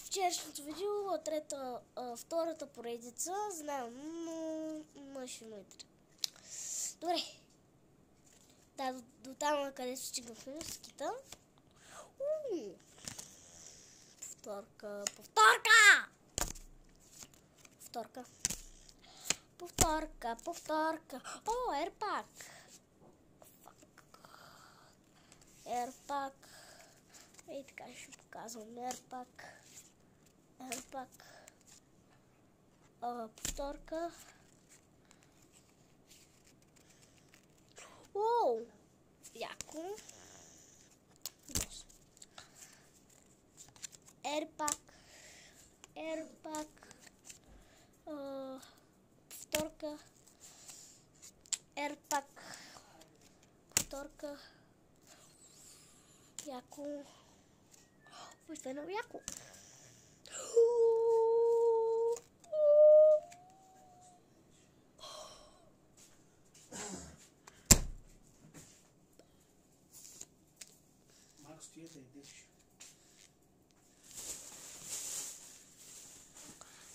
вчерашното видео, втората поредица, знам, но ще ме трябва. Добре. Да, до там, където стигнахме с кита. Повторка. О, ерпак. Ерпак. Ей, така ще показвам. Ерпак. Повторка. Оу! Яко. Ерпак. Повторка. Ерпак. Повторка. Яко. Ой, това е много яко. Марко, стоя да идеш.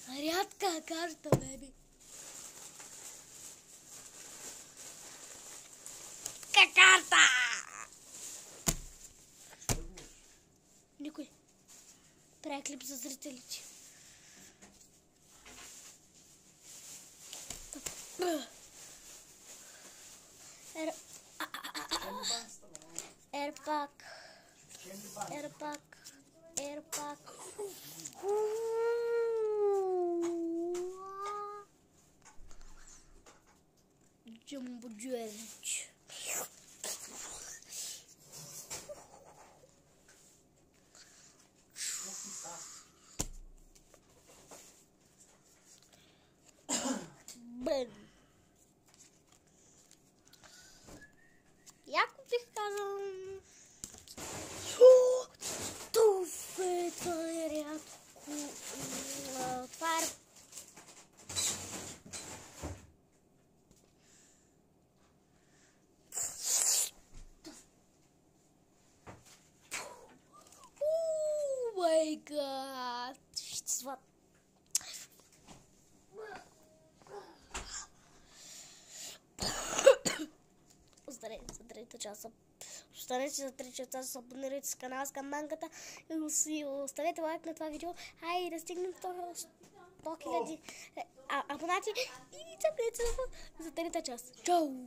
Рядка карта, беби. Карта! Никой. Правя клип за зрителите. Ерпак. Jumbo Judge. Бен. Яко бих казал. Това е рядко. Това е my god. Останете за 3 часа. Останете за 3 часа, абонирайте се канала с камбанката и оставете лайк на това видео. Хайде да стигнем 100 000 абонати и чакайте за 3 часа. Чао!